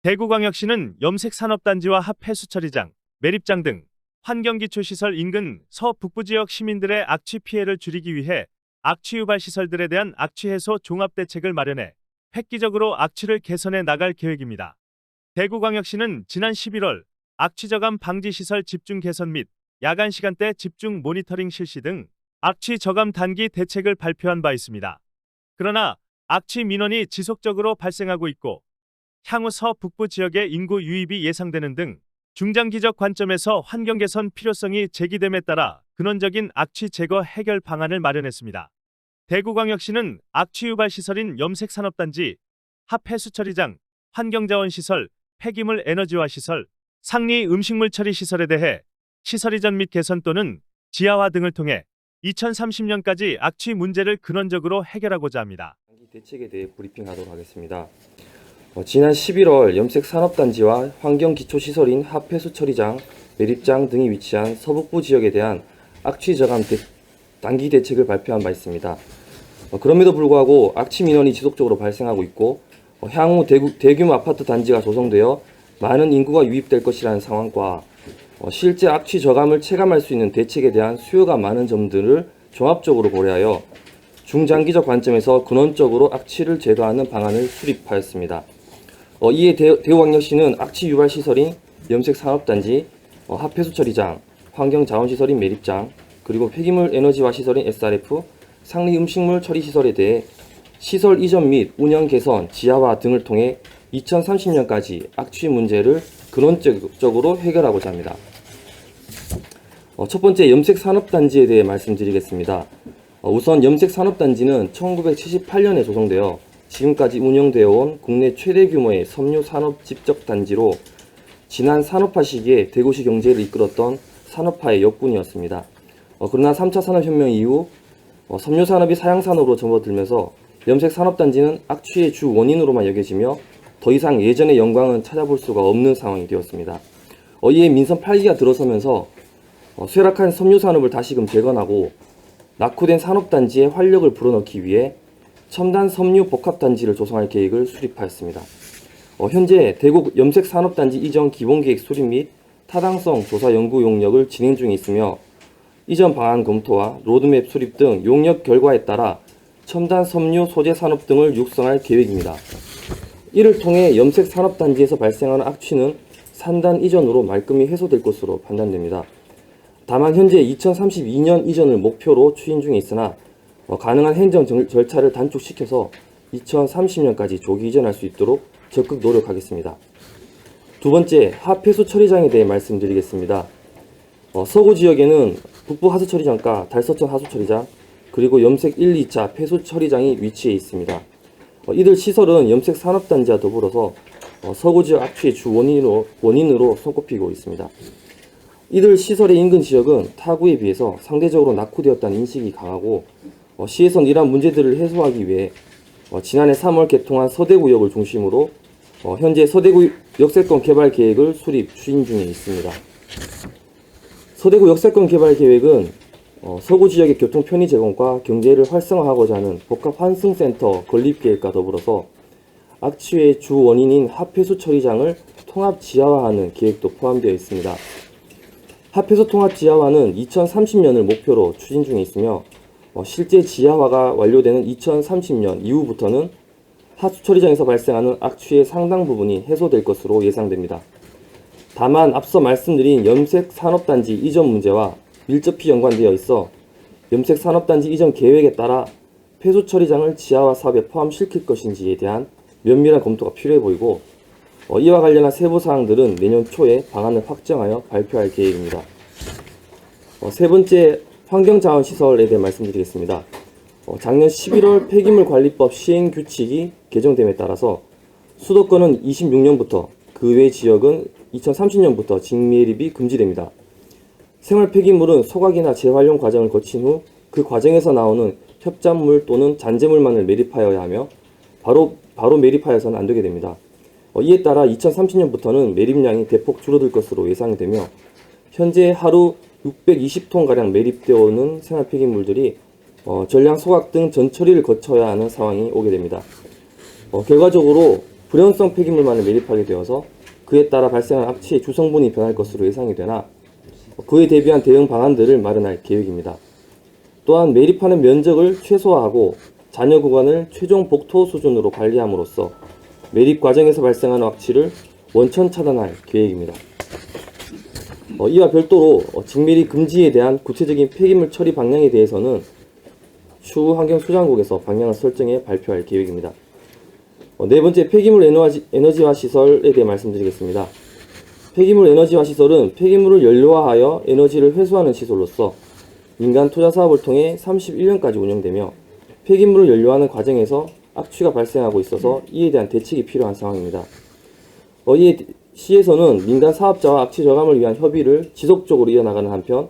대구광역시는 염색산업단지와 합해수처리장, 매립장 등 환경기초시설 인근 서북부지역 시민들의 악취 피해를 줄이기 위해 악취 유발 시설들에 대한 악취 해소 종합 대책을 마련해 획기적으로 악취를 개선해 나갈 계획입니다. 대구광역시는 지난 11월 악취 저감 방지 시설 집중 개선 및 야간 시간대 집중 모니터링 실시 등 악취 저감 단기 대책을 발표한 바 있습니다. 그러나 악취 민원이 지속적으로 발생하고 있고 향후 서북부 지역의 인구 유입이 예상되는 등 중장기적 관점에서 환경 개선 필요성이 제기됨에 따라 근원적인 악취 제거 해결 방안을 마련했습니다. 대구광역시는 악취 유발 시설인 염색산업단지, 합해수처리장, 환경자원시설, 폐기물 에너지화 시설, 상리 음식물 처리 시설에 대해 시설 이전 및 개선 또는 지하화 등을 통해 2030년까지 악취 문제를 근원적으로 해결하고자 합니다. 대책에 대해 브리핑하도록 하겠습니다. 지난 11월 염색산업단지와 환경기초시설인 합해수처리장, 매립장 등이 위치한 서북부 지역에 대한 악취 저감 단기 대책을 발표한 바 있습니다. 그럼에도 불구하고 악취 민원이 지속적으로 발생하고 있고 향후 대규모 아파트 단지가 조성되어 많은 인구가 유입될 것이라는 상황과 실제 악취 저감을 체감할 수 있는 대책에 대한 수요가 많은 점들을 종합적으로 고려하여 중장기적 관점에서 근원적으로 악취를 제거하는 방안을 수립하였습니다. 이에 대구광역시는 악취 유발 시설인 염색산업단지, 합해수처리장, 환경자원시설인 매립장, 그리고 폐기물 에너지화 시설인 SRF, 상리 음식물 처리 시설에 대해 시설 이전 및 운영 개선, 지하화 등을 통해 2030년까지 악취 문제를 근원적으로 해결하고자 합니다. 첫 번째 염색산업단지에 대해 말씀드리겠습니다. 우선 염색산업단지는 1978년에 조성되어 지금까지 운영되어 온 국내 최대 규모의 섬유산업 집적단지로 지난 산업화 시기에 대구시 경제를 이끌었던 산업화의 역군이었습니다. 그러나 3차 산업혁명 이후 섬유산업이 사양산업으로 접어들면서 염색산업단지는 악취의 주 원인으로만 여겨지며 더 이상 예전의 영광은 찾아볼 수가 없는 상황이 되었습니다. 이에 민선 8기가 들어서면서 쇠락한 섬유산업을 다시금 재건하고 낙후된 산업단지에 활력을 불어넣기 위해 첨단 섬유 복합단지를 조성할 계획을 수립하였습니다. 현재 대구 염색산업단지 이전 기본계획 수립 및 타당성 조사 연구 용역을 진행 중에 있으며 이전 방안 검토와 로드맵 수립 등 용역 결과에 따라 첨단 섬유 소재 산업 등을 육성할 계획입니다. 이를 통해 염색산업단지에서 발생하는 악취는 산단 이전으로 말끔히 해소될 것으로 판단됩니다. 다만 현재 2032년 이전을 목표로 추진 중에 있으나 가능한 행정 절차를 단축시켜서 2030년까지 조기 이전할 수 있도록 적극 노력하겠습니다. 두 번째, 합해수 처리장에 대해 말씀드리겠습니다. 서구 지역에는 북부 하수처리장과 달서천 하수처리장, 그리고 염색 1, 2차 폐수 처리장이 위치해 있습니다. 이들 시설은 염색산업단지와 더불어서 서구 지역 악취의 주 원인으로 손꼽히고 있습니다. 이들 시설의 인근 지역은 타구에 비해서 상대적으로 낙후되었다는 인식이 강하고 시에서는 이러한 문제들을 해소하기 위해 지난해 3월 개통한 서대구역을 중심으로 현재 서대구 역세권 개발 계획을 수립 추진 중에 있습니다. 서대구 역세권 개발 계획은 서구 지역의 교통 편의 제공과 경제를 활성화하고자 하는 복합 환승센터 건립 계획과 더불어서 악취의 주 원인인 합해수 처리장을 통합 지하화하는 계획도 포함되어 있습니다. 합해수 통합 지하화는 2030년을 목표로 추진 중에 있으며 실제 지하화가 완료되는 2030년 이후부터는 하수 처리장에서 발생하는 악취의 상당 부분이 해소될 것으로 예상됩니다. 다만 앞서 말씀드린 염색산업단지 이전 문제와 밀접히 연관되어 있어 염색산업단지 이전 계획에 따라 폐수 처리장을 지하화 사업에 포함시킬 것인지에 대한 면밀한 검토가 필요해 보이고 이와 관련한 세부 사항들은 내년 초에 방안을 확정하여 발표할 계획입니다. 세 번째, 환경자원시설에 대해 말씀드리겠습니다. 작년 11월 폐기물관리법 시행규칙이 개정됨에 따라서 수도권은 26년부터 그 외 지역은 2030년부터 직매립이 금지됩니다. 생활 폐기물은 소각이나 재활용 과정을 거친 후 그 과정에서 나오는 협작물 또는 잔재물만을 매립하여야 하며 바로 매립하여서는 안 되게 됩니다. 이에 따라 2030년부터는 매립량이 대폭 줄어들 것으로 예상되며 현재 하루 620톤가량 매립되어 오는 생활 폐기물들이 전량 소각 등 전처리를 거쳐야 하는 상황이 오게 됩니다. 결과적으로 불연성 폐기물만을 매립하게 되어서 그에 따라 발생한 악취의 주성분이 변할 것으로 예상이 되나 그에 대비한 대응 방안들을 마련할 계획입니다. 또한 매립하는 면적을 최소화하고 잔여 구간을 최종 복토 수준으로 관리함으로써 매립 과정에서 발생하는 악취를 원천 차단할 계획입니다. 이와 별도로 직매립 금지에 대한 구체적인 폐기물 처리 방향에 대해서는 추후 환경수장국에서 방향을 설정해 발표할 계획입니다. 네 번째, 폐기물 에너지화 시설에 대해 말씀드리겠습니다. 폐기물 에너지화 시설은 폐기물을 연료화하여 에너지를 회수하는 시설로서 민간 투자 사업을 통해 31년까지 운영되며 폐기물을 연료하는 과정에서 악취가 발생하고 있어서 이에 대한 대책이 필요한 상황입니다. 이에 시에서는 민간 사업자와 악취 저감을 위한 협의를 지속적으로 이어나가는 한편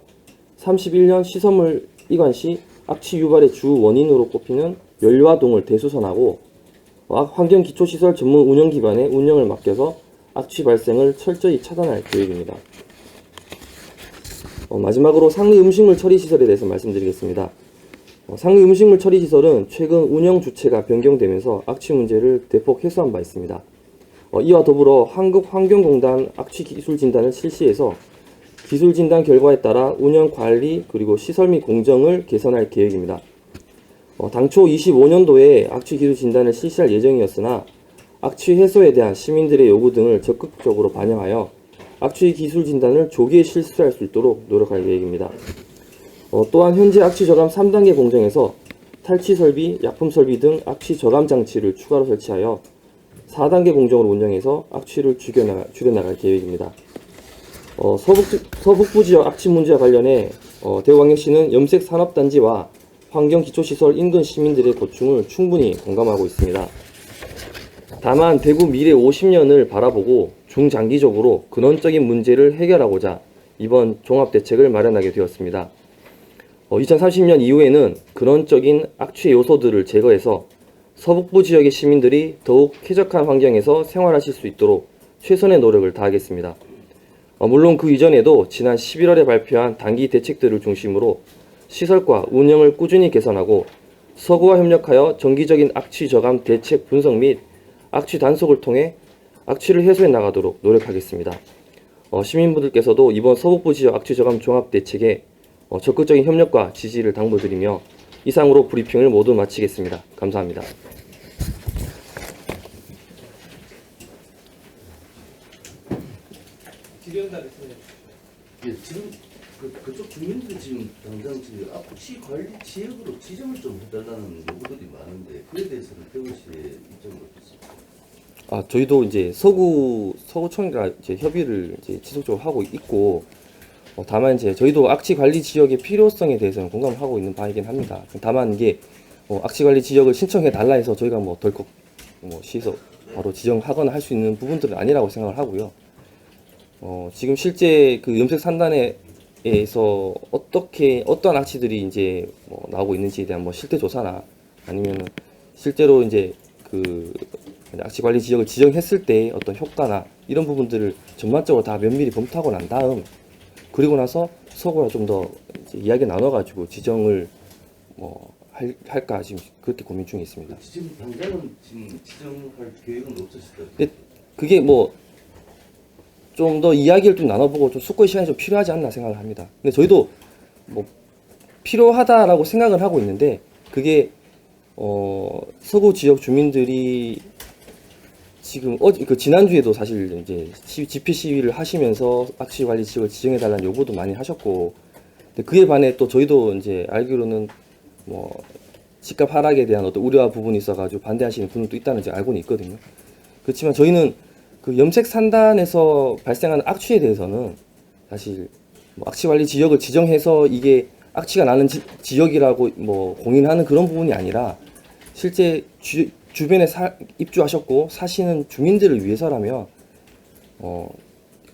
31년 시설물 이관 시 악취 유발의 주 원인으로 꼽히는 연료화 등을 대수선하고 환경기초시설 전문 운영기관에 운영을 맡겨서 악취 발생을 철저히 차단할 계획입니다. 마지막으로 상리 음식물 처리 시설에 대해서 말씀드리겠습니다. 상리 음식물 처리 시설은 최근 운영 주체가 변경되면서 악취 문제를 대폭 해소한 바 있습니다. 이와 더불어 한국환경공단 악취 기술 진단을 실시해서 기술 진단 결과에 따라 운영 관리 그리고 시설 및 공정을 개선할 계획입니다. 당초 25년도에 악취 기술 진단을 실시할 예정이었으나 악취 해소에 대한 시민들의 요구 등을 적극적으로 반영하여 악취 기술 진단을 조기에 실시할 수 있도록 노력할 계획입니다. 또한 현재 악취 저감 3단계 공정에서 탈취 설비, 약품 설비 등 악취 저감 장치를 추가로 설치하여 4단계 공정으로 운영해서 악취를 줄여나갈 계획입니다. 서북부 지역 악취 문제와 관련해 대구광역시는 염색 산업단지와 환경기초시설 인근 시민들의 고충을 충분히 공감하고 있습니다. 다만 대구 미래 50년을 바라보고 중장기적으로 근원적인 문제를 해결하고자 이번 종합대책을 마련하게 되었습니다. 2030년 이후에는 근원적인 악취 요소들을 제거해서 서북부 지역의 시민들이 더욱 쾌적한 환경에서 생활하실 수 있도록 최선의 노력을 다하겠습니다. 물론 그 이전에도 지난 11월에 발표한 단기 대책들을 중심으로 시설과 운영을 꾸준히 개선하고 서구와 협력하여 정기적인 악취 저감 대책 분석 및 악취 단속을 통해 악취를 해소해 나가도록 노력하겠습니다. 시민분들께서도 이번 서북부 지역 악취 저감 종합 대책에 적극적인 협력과 지지를 당부드리며 이상으로 브리핑을 모두 마치겠습니다. 감사합니다. 예, 지금 그쪽 주민들 지금 당장 지금 악취 관리 지역으로 지정을 좀 해달라는 요구들이 많은데 그에 대해서는 대구시의 입장은 어떻습니까? 저희도 이제 서구청이랑 이제 협의를 이제 지속적으로 하고 있고, 다만 이제 저희도 악취 관리 지역의 필요성에 대해서는 공감을 하고 있는 바이긴 합니다. 다만 이게 악취 관리 지역을 신청해 달라 해서 저희가 덜컥 시에서 바로 지정하거나 할 수 있는 부분들은 아니라고 생각을 하고요. 지금 실제 그 염색 산단에서 어떠한 악취들이 이제 나오고 있는지에 대한 실태 조사나 아니면 실제로 이제 그 악취 관리 지역을 지정했을 때 어떤 효과나 이런 부분들을 전반적으로 다 면밀히 검토하고 난 다음 그리고 나서 서구랑 좀 더 이야기 나눠가지고 지정을 할까 지금 그렇게 고민 중에 있습니다. 지금 당장은 지금 지정할 계획은 없으시다. 근데 그게 좀 더 이야기를 좀 나눠보고 좀 숙고의 시간이 좀 필요하지 않나 생각을 합니다. 근데 저희도 필요하다라고 생각을 하고 있는데 그게 서구 지역 주민들이 지금 지난주에도 사실 이제 집회 시위를 하시면서 악취 관리 지역을 지정해 달라는 요구도 많이 하셨고, 근데 그에 반해 또 저희도 이제 알기로는 집값 하락에 대한 어떤 우려와 부분이 있어가지고 반대하시는 분들도 있다는 제 알고는 있거든요. 그렇지만 저희는 그 염색 산단에서 발생하는 악취에 대해서는 사실 악취 관리 지역을 지정해서 이게 악취가 나는 지역이라고 공인하는 그런 부분이 아니라 실제 주변에 입주하셨고 사시는 주민들을 위해서라면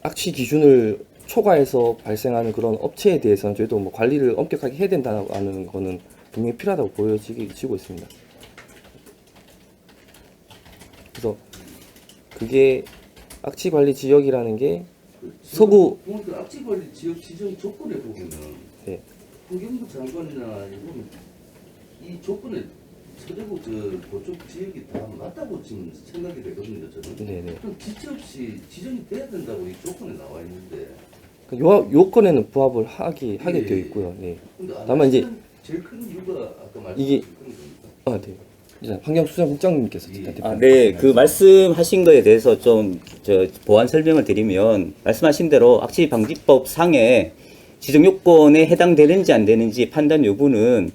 악취 기준을 초과해서 발생하는 그런 업체에 대해서는 저희도 관리를 엄격하게 해야 된다는 거는 분명히 필요하다고 보여지고 있습니다. 그래서 그게 악취 관리 지역이라는 게 서구 그 악취 관리 지역 지정 조건에 보면은 네. 환경부 장관이나 이런 이 조건에 서대구 그쪽 지역이 다 맞다고 지금 생각이 되거든요. 저는. 네네. 그럼 기체 없이 지정이 돼야 된다고 이 조건에 나와 있는데. 요건에는 부합을 하게 예, 되어 있고요. 네. 근데 안 다만 이제 하시는 제일 큰 이유가 아까 말씀하신 이게- 그런 겁니까? 아, 네. 이제 환경수산국장님께서 예. 대표님. 아, 네, 그 말씀하신 거에 대해서 좀 보완 설명을 드리면 말씀하신 대로 악취 방지법 상에 지정 요건에 해당되는지 안 되는지 판단 여부는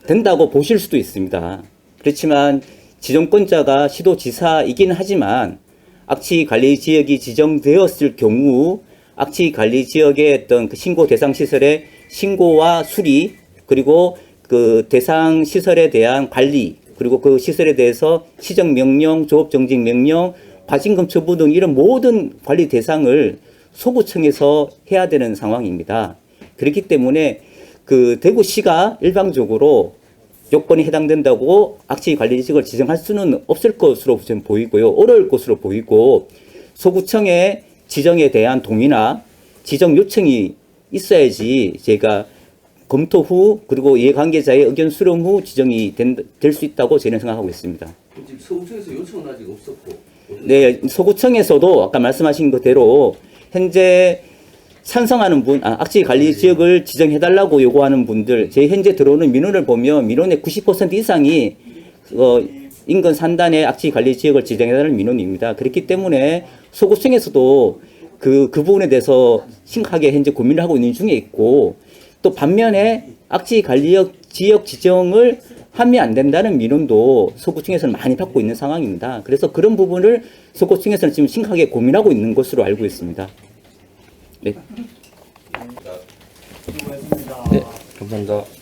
된다고 보실 수도 있습니다. 그렇지만 지정권자가 시도지사이긴 하지만 악취 관리 지역이 지정되었을 경우 악취 관리 지역의 어떤 그 신고 대상 시설의 신고와 수리 그리고 그 대상 시설에 대한 관리 그리고 그 시설에 대해서 시정 명령, 조업 정직 명령, 과징금 처분 등 이런 모든 관리 대상을 소구청에서 해야 되는 상황입니다. 그렇기 때문에 그 대구시가 일방적으로 요건이 해당된다고 악취 관리 지역을 지정할 수는 없을 것으로 저는 보이고요. 어려울 것으로 보이고 소구청의 지정에 대한 동의나 지정 요청이 있어야지 제가 검토 후 그리고 이해관계자의 의견 수렴 후 지정이 될 수 있다고 저는 생각하고 있습니다. 지금 서울청에서 요청은 아직 없었고. 네, 소구청에서도 아까 말씀하신 그대로 현재 찬성하는 분, 악취 관리 지역을 지정해달라고 요구하는 분들, 제 현재 들어오는 민원을 보면 민원의 90% 이상이 인근 산단의 악취 관리 지역을 지정해달라는 민원입니다. 그렇기 때문에 소구청에서도 그 부분에 대해서 심각하게 현재 고민을 하고 있는 중에 있고, 또 반면에 악취 관리 지역 지정을 하면 안 된다는 민원도 소구청에서는 많이 받고 있는 상황입니다. 그래서 그런 부분을 소구청에서는 지금 심각하게 고민하고 있는 것으로 알고 있습니다. 네. 네, 감사합니다.